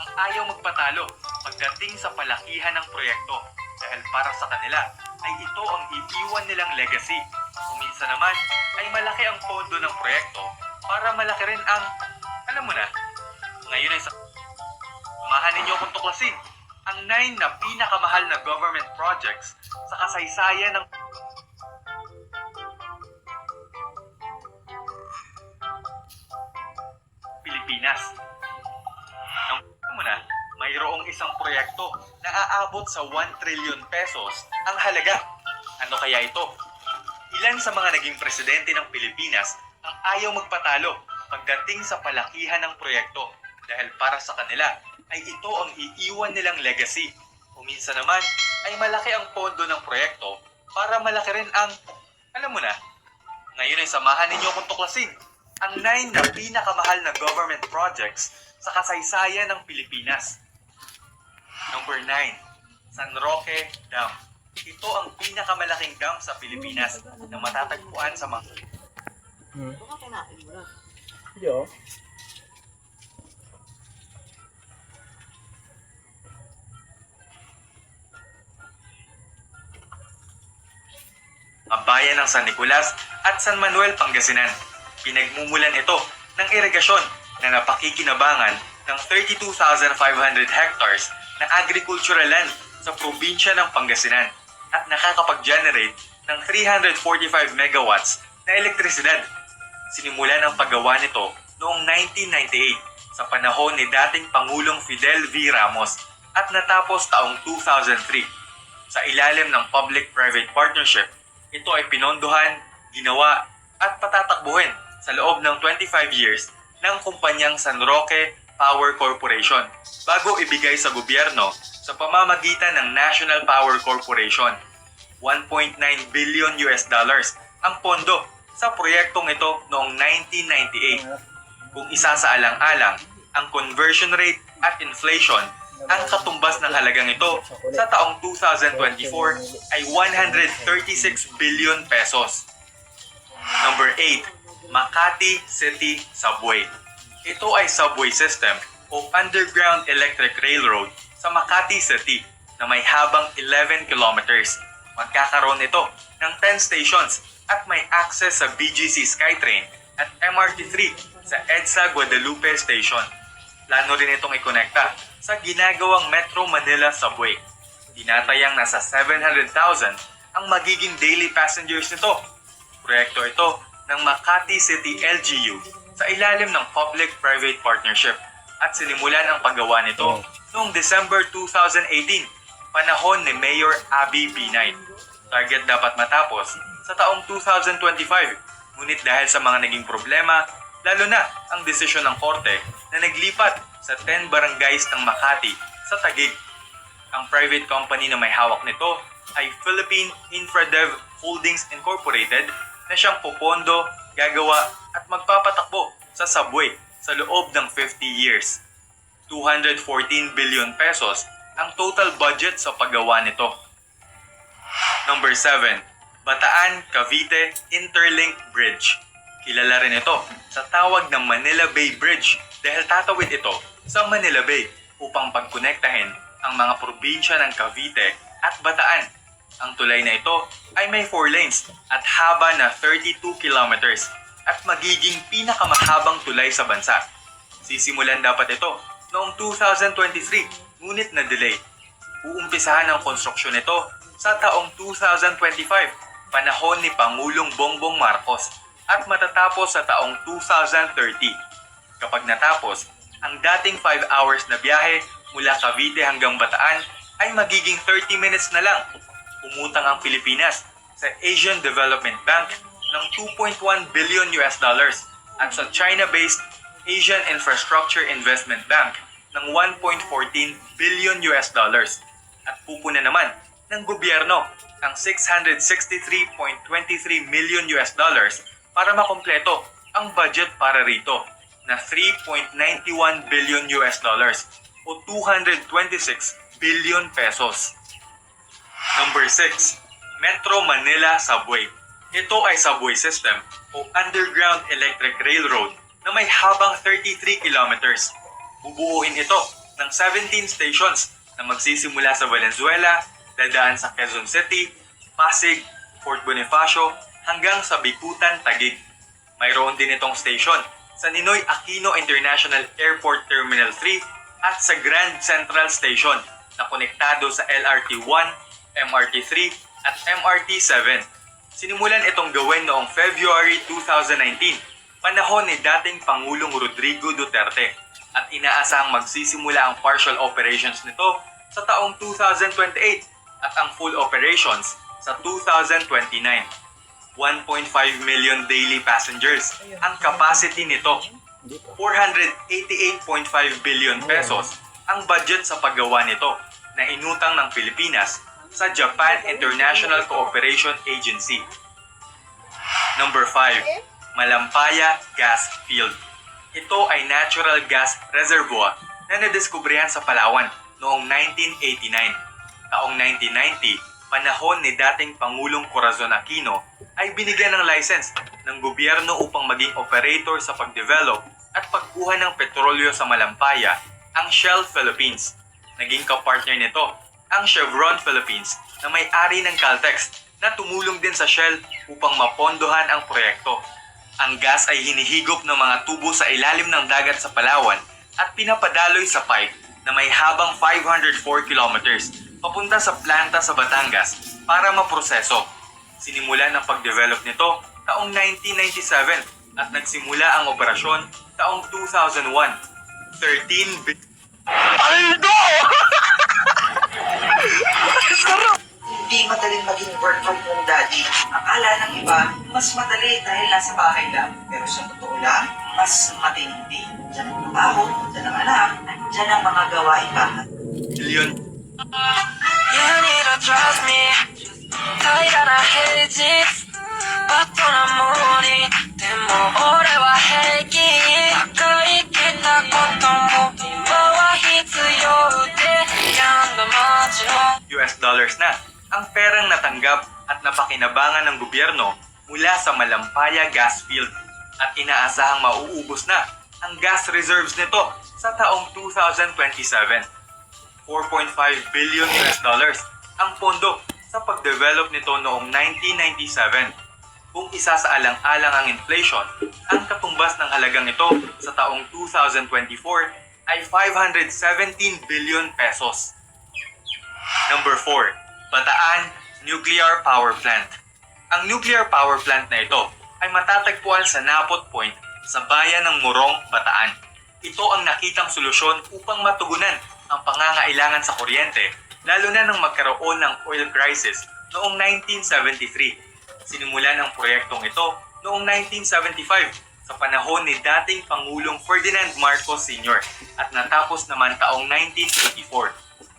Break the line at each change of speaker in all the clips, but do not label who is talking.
ang ayaw magpatalo pagdating sa palakihan ng proyekto dahil para sa kanila ay ito ang iiwan nilang legacy. Kung minsan naman ay malaki ang pondo ng proyekto para malaki rin ang, alam mo na, ngayon ay samahan ninyo akong tuklasin ang 9 na pinakamahal na government projects sa kasaysayan ng Pilipinas. Nung muna, mayroong isang proyekto na aabot sa 1 trillion pesos ang halaga. Ano kaya ito? Ilan sa mga naging presidente ng Pilipinas ang ayaw magpatalo pagdating sa palakihan ng proyekto dahil para sa kanila ay ito ang iiwan nilang legacy. O minsan naman ay malaki ang pondo ng proyekto para malaki rin ang, alam mo na, ngayon ay samahan ninyo akong tuklasin ang 9 na pinakamahal na government projects sa kasaysayan ng Pilipinas. Number 9, San Roque Dam. Ito ang pinakamalaking dam sa Pilipinas na matatagpuan sa mga...
Yo.
ang bayan ng San Nicolas at San Manuel, Pangasinan. Pinagmumulan ito ng irigasyon na napakikinabangan ng 32,500 hectares na agricultural land sa probinsya ng Pangasinan at nakakapag-generate ng 345 megawatts na elektrisidad. Sinimulan ang paggawa nito noong 1998 sa panahon ni dating Pangulong Fidel V. Ramos at natapos taong 2003. Sa ilalim ng public-private partnership, ito ay pinondohan, ginawa at patatakbuhin sa loob ng 25 years ng kumpanyang San Roque Power Corporation bago ibigay sa gobyerno sa pamamagitan ng National Power Corporation. 1.9 billion US dollars ang pondo sa proyektong ito noong 1998. Kung isasaalang-alang ang conversion rate at inflation, ang katumbas ng halagang ito sa taong 2024 ay 136 billion pesos. Number 8, Makati City Subway. Ito ay subway system o underground electric railroad sa Makati City na may habang 11 kilometers. Magkakaroon ito ng 10 stations at may access sa BGC SkyTrain at MRT3 sa EDSA Guadalupe Station. Plano rin itong ikonekta sa ginagawang Metro Manila Subway. Tinatayang nasa 700,000 ang magiging daily passengers nito. Proyekto ito ng Makati City LGU sa ilalim ng public-private partnership at sinimulan ang paggawa nito noong December 2018, panahon ni Mayor Abby Binay. Target dapat matapos sa taong 2025, ngunit dahil sa mga naging problema, lalo na ang desisyon ng korte na naglipat sa 10 barangays ng Makati sa Taguig. Ang private company na may hawak nito ay Philippine Infradev Holdings Incorporated na siyang pupondo, gagawa at magpapatakbo sa subway sa loob ng 50 years. 214 billion pesos ang total budget sa paggawa nito. Number 7, Bataan Cavite Interlink Bridge. Kilala rin ito sa tawag ng Manila Bay Bridge dahil tatawid ito sa Manila Bay upang pagkonektahin ang mga probinsya ng Cavite at Bataan. Ang tulay na ito ay may 4 lanes at haba na 32 kilometers at magiging pinakamahabang tulay sa bansa. Sisimulan dapat ito noong 2023, ngunit na-delay. Uumpisahan ang konstruksyon nito sa taong 2025, panahon ni Pangulong Bongbong Marcos, at matatapos sa taong 2030. Kapag natapos, ang dating 5 hours na biyahe mula Cavite hanggang Bataan ay magiging 30 minutes na lang. Umutang ang Pilipinas sa Asian Development Bank ng 2.1 billion US dollars at sa China-based Asian Infrastructure Investment Bank ng 1.14 billion US dollars. At pupuna naman ng gobyerno ang 663.23 million US dollars para makumpleto ang budget para rito na 3.91 billion US dollars o 226 billion pesos. Number 6, Metro Manila Subway. Ito ay subway system o underground electric railroad na may habang 33 kilometers. Bubuuin ito ng 17 stations na magsisimula sa Valenzuela, dadaan sa Quezon City, Pasig, Fort Bonifacio, hanggang sa Bikutan, Taguig. Mayroon din itong station sa Ninoy Aquino International Airport Terminal 3 at sa Grand Central Station na konektado sa LRT 1, MRT 3 at MRT 7. Sinimulan itong gawin noong February 2019, panahon ni dating Pangulong Rodrigo Duterte, at inaasahang magsisimula ang partial operations nito sa taong 2028 at ang full operations sa 2029. 1.5 million daily passengers ang capacity nito. 488.5 billion pesos ang budget sa paggawa nito na inutang ng Pilipinas sa Japan International Cooperation Agency. Number 5. Malampaya Gas Field. Ito ay natural gas reservoir na nadiskubrihan sa Palawan noong 1989. Taong 1990, panahon ni dating Pangulong Corazon Aquino, ay binigyan ng license ng gobyerno upang maging operator sa pagdevelop at pagkuha ng petrolyo sa Malampaya ang Shell Philippines. Naging kapartner nito ang Chevron Philippines na may-ari ng Caltex na tumulong din sa Shell upang mapondohan ang proyekto. Ang gas ay hinihigop ng mga tubo sa ilalim ng dagat sa Palawan at pinapadaloy sa pipe na may habang 504 kilometers papunta sa planta sa Batangas para maproseso. Sinimulan ang pagdevelop nito taong 1997 at nagsimula ang operasyon taong 2001. 13 Aldo!
Hindi madaling maging work from home, Daddy. Akala ng iba, mas madali dahil nasa bahay lang. Pero sa totoo lang, mas matindi. Diyan ang trabaho, diyan ang anak, diyan ang mga gawain bahay.
Million
You need to trust me 平らな平日バットなモーニングでも俺は平気バカ言ってたことも今は必要で病んだ街の
US dollars na ang perang natanggap at napakinabangan ng gobyerno mula sa Malampaya Gas Field at inaasahang mauubos na ang gas reserves nito sa taong 2027. 4.5 billion US dollars ang pondo sa pagdevelop nito noong 1997. Kung isa sa alang-alang ang inflation, ang katumbas ng halagang ito sa taong 2024 ay 517 billion pesos. Number 4. Bataan Nuclear Power Plant. Ang nuclear power plant na ito ay matatagpuan sa Napot Point sa bayan ng Morong, Bataan. Ito ang nakitang solusyon upang matugunan ang pangangailangan sa kuryente, lalo na nang magkaroon ng oil crisis noong 1973. Sinimulan ang proyektong ito noong 1975 sa panahon ni dating Pangulong Ferdinand Marcos Sr. at natapos naman taong 1984.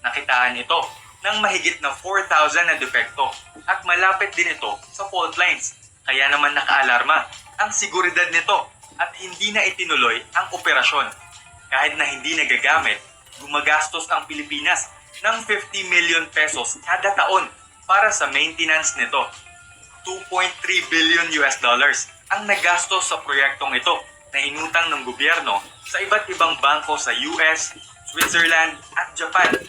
Nakitaan ito ng mahigit na 4,000 na depekto at malapit din ito sa fault lines. Kaya naman nakaalarma ang seguridad nito at hindi na itinuloy ang operasyon. Kahit na hindi nagagamit, gumagastos ang Pilipinas ng 50 million pesos kada taon para sa maintenance nito. 2.3 billion US dollars ang nagastos sa proyektong ito na inutang ng gobyerno sa iba't ibang bangko sa US, Switzerland at Japan.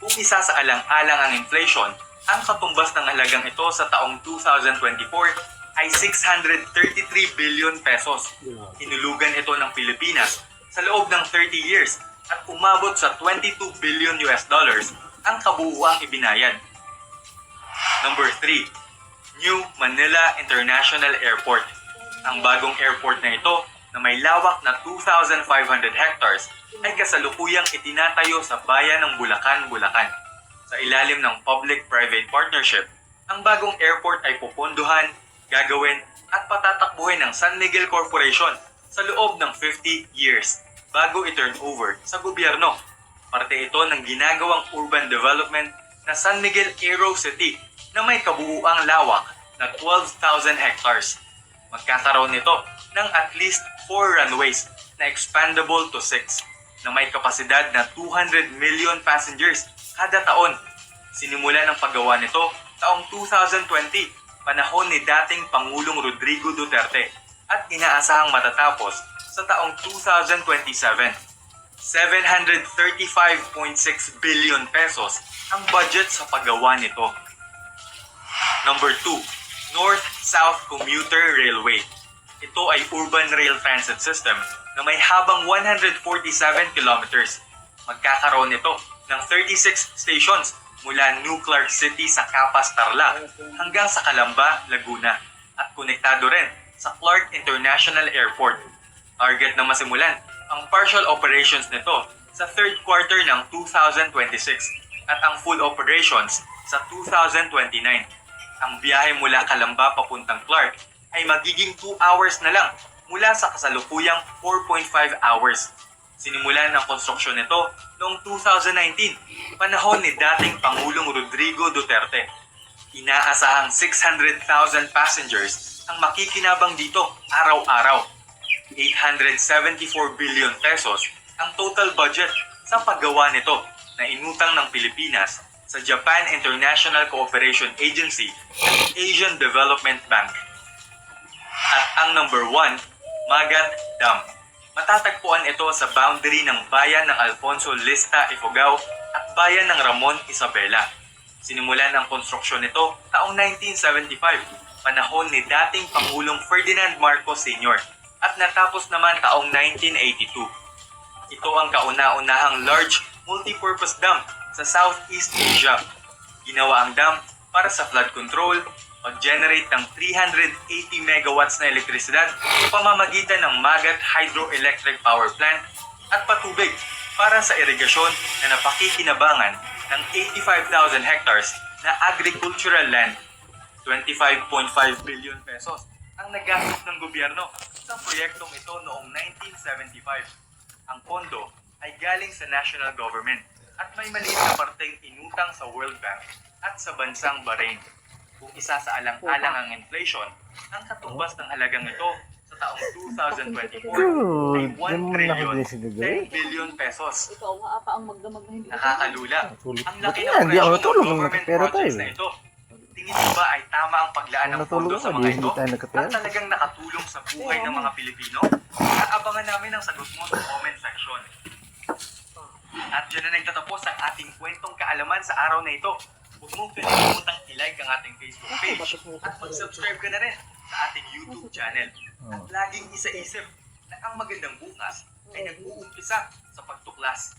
Kung isa sa alang-alang ang inflation, ang katumbas ng halagang ito sa taong 2024 ay 633 billion pesos. Hinulugan ito ng Pilipinas sa loob ng 30 years at umabot sa 22 billion US dollars ang kabuuang ibinayad. Number 3. New Manila International Airport. Ang bagong airport na ito na may lawak na 2,500 hectares ay kasalukuyang itinatayo sa bayan ng Bulacan, Bulacan. Sa ilalim ng public-private partnership, ang bagong airport ay pupondohan, gagawin at patatakbuhin ng San Miguel Corporation sa loob ng 50 years bago i-turn over sa gobyerno. Parte ito ng ginagawang urban development na San Miguel Aero City na may kabuuang lawak na 12,000 hectares. Magkakaroon nito ng at least 4 runways na expandable to 6 na may kapasidad na 200 million passengers kada taon. Sinimulan ang paggawa nito taong 2020, panahon ni dating Pangulong Rodrigo Duterte, at inaasahang matatapos sa taong 2027. 735.6 billion pesos ang budget sa paggawa nito. Number 2, North-South Commuter Railway. Ito ay urban rail transit system na may habang 147 kilometers. Magkakaroon ito ng 36 stations mula New Clark City sa Capas, Tarlac hanggang sa Calamba, Laguna at konektado rin sa Clark International Airport. Target na masimulan ang partial operations nito sa third quarter ng 2026 at ang full operations sa 2029. Ang biyahe mula Calamba papuntang Clark ay magiging 2 hours na lang mula sa kasalukuyang 4.5 hours. Sinimulan ang konstruksyon nito noong 2019, panahon ni dating Pangulong Rodrigo Duterte. Inaasahang 600,000 passengers ang makikinabang dito araw-araw. 874 billion pesos ang total budget sa paggawa nito na inutang ng Pilipinas sa Japan International Cooperation Agency at Asian Development Bank. At ang number 1, Magat Dam. Matatagpuan ito sa boundary ng bayan ng Alfonso Lista, Ifugao at bayan ng Ramon, Isabela. Sinimulan ang konstruksyon nito taong 1975, panahon ni dating Pangulong Ferdinand Marcos Sr. at natapos naman taong 1982. Ito ang kauna-unahang large multipurpose dam sa Southeast Asia. Ginawa ang dam para sa flood control, mag-generate ng 380 megawatts na elektrisidad sa pamamagitan ng Magat Hydroelectric Power Plant at patubig para sa irigasyon na napakikinabangan ng 85,000 hectares na agricultural land. 25.5 billion pesos ang nagastos ng gobyerno sa proyektong ito noong 1975. Ang pondo ay galing sa national government at may maliit na parteng inutang sa World Bank at sa bansang Bahrain. Kung isa sa alang-alang ang inflation, ang katumbas ng halagang ito sa taong 2024 ay 1 trillion 10 billion pesos.
Ikaw, pa ang magdamag na hindi.
Nakakaluula. Ang laki ng
Hindi ako
presyo ng
natulog nung
government
nakapera
projects
tayo.
na ito. Tingin mo ba ay tama ang paglaan ng
Natulog
pondo sa
ako,
mga
hindi
ito
tayo nakapera.
at talagang nakatulong sa buhay ng mga Pilipino? Aabangan namin ang sagot mo sa comment section. At dyan na nagtatapos ang ating kwentong kaalaman sa araw na ito. Huwag mong kalimutang i-like ang ating Facebook page at mag-subscribe ka na rin sa ating YouTube channel. At laging isa-isip na ang magandang bukas ay nag-uumpisa sa pagtuklas